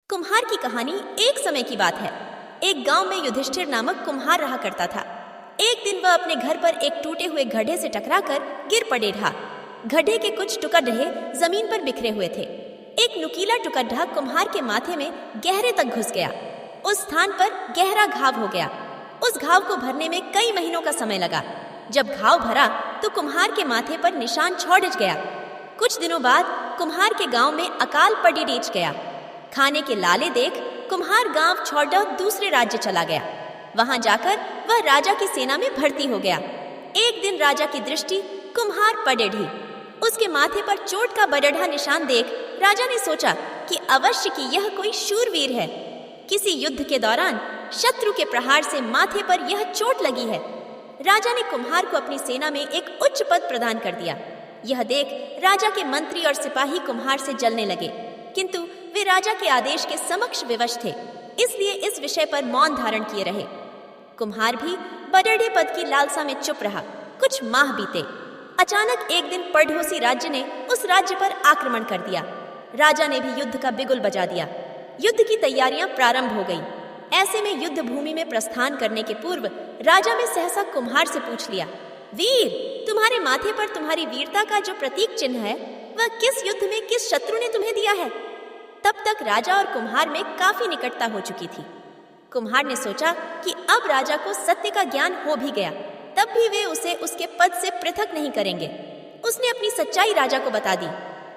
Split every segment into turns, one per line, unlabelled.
कुम्हार की कहानी एक समय की बात है। एक गांव में युधिष्ठिर नामक कुम्हार रहा करता था। एक दिन वह अपने घर पर एक टूटे हुए गड्ढे से टकराकर गिर पड़े रहा। गड्ढे के कुछ टुकड़े जमीन पर बिखरे हुए थे। एक नुकीला टुकड़ा कुम्हार के माथे में गहरे तक घुस गया। उस स्थान पर गहरा घाव हो गया। उस घाव को भरने में कई महीनों का समय लगा। जब घाव भरा तो कुम्हार के माथे पर निशान छौड़ गया। कुछ दिनों बाद कुम्हार के गांव में अकाल पड़ी रीच गया। खाने के लाले देख कुम्हार गांव छोड़ दूसरे राज्य चला गया। वहां जाकर वह राजा की सेना में भर्ती हो गया। एक दिन राजा की दृष्टि कुम्हार पडेढ़ी। उसके माथे पर चोट का बड़ढ़ा निशान देख राजा ने सोचा कि अवश्य कि यह कोई शूरवीर है। किसी युद्ध के दौरान शत्रु के प्रहार से माथे पर यह चोट लगी है। राजा ने कुम्हार को अपनी सेना में एक उच्च पद प्रदान कर दिया। यह देख राजा के मंत्री और सिपाही कुम्हार से जलने लगे, किंतु वे राजा के आदेश के समक्ष विवश थे, इसलिए इस विषय पर मौन धारण किए रहे। कुम्हार भी बड़ढ़े पद की लालसा में चुप रहा। कुछ माह बीते। अचानक एक दिन पड़ोसी राज्य ने उस राज्य पर आक्रमण कर दिया। राजा ने भी युद्ध का बिगुल बजा दिया। युद्ध की तैयारियां प्रारंभ हो गईं। ऐसे में युद्ध भूमि में प्रस्थान करने के पूर्व राजा ने सहसा कुम्हार से पूछ लिया, वीर, तुम्हारे माथे पर तुम्हारी वीरता का जो प्रतीक चिन्ह है वह किस युद्ध में किस शत्रु ने तुम्हें दिया है? तब तक राजा और कुम्हार में काफी निकटता हो चुकी थी। कुम्हार ने सोचा कि अब राजा को सत्य का ज्ञान हो भी गया, तब भी वे उसे उसके पद से पृथक नहीं करेंगे। उसने अपनी सच्चाई राजा को बता दी।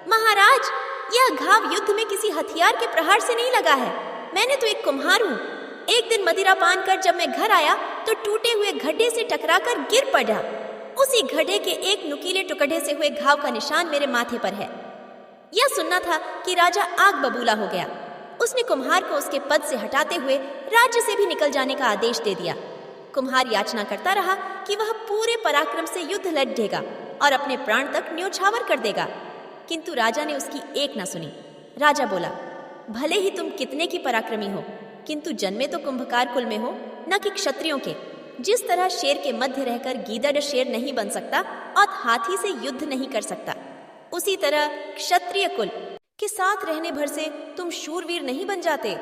महाराज, यह घाव युद्ध में किसी हथियार के प्रहार से नहीं लगा है। मैंने तो एक कुम्हार हूँ। एक दिन मदिरा पान कर जब मैं घर आया तो टूटे हुए गड्ढे से टकराकर गिर पड़ा। उसी गड्ढे के एक नुकीले टुकड़े से हुए घाव का निशान मेरे माथे पर है। यह सुनना था कि राजा आग बबूला हो गया। उसने कुम्हार को उसके पद से हटाते हुए राज्य से भी निकल जाने का आदेश दे दिया। कुम्हार याचना करता रहा कि वह पूरे पराक्रम से युद्ध लड़ेगा और अपने प्राण तक न्योछावर कर देगा, किंतु राजा ने उसकी एक न सुनी। राजा बोला, भले ही तुम कितने की पराक्रमी हो, किंतु जन्मे तो कुंभकार कुल में हो, न कि क्षत्रियों के। जिस तरह शेर के मध्य रहकर गीदड़ शेर नहीं बन सकता और हाथी से युद्ध नहीं कर सकता, उसी तरह क्षत्रिय कुल के साथ रहने भर से तुम शूरवीर नहीं बन जाते।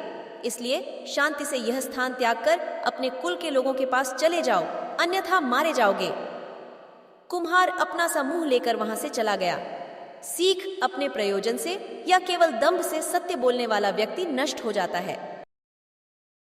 इसलिए शांति से यह स्थान त्याग कर अपने कुल के लोगों के पास चले जाओ, अन्यथा मारे जाओगे। कुम्हार अपना सा मुंह लेकर वहां से चला गया। सीख अपने प्रयोजन से या केवल दंभ से सत्य बोलने वाला व्यक्ति नष्ट हो जाता है।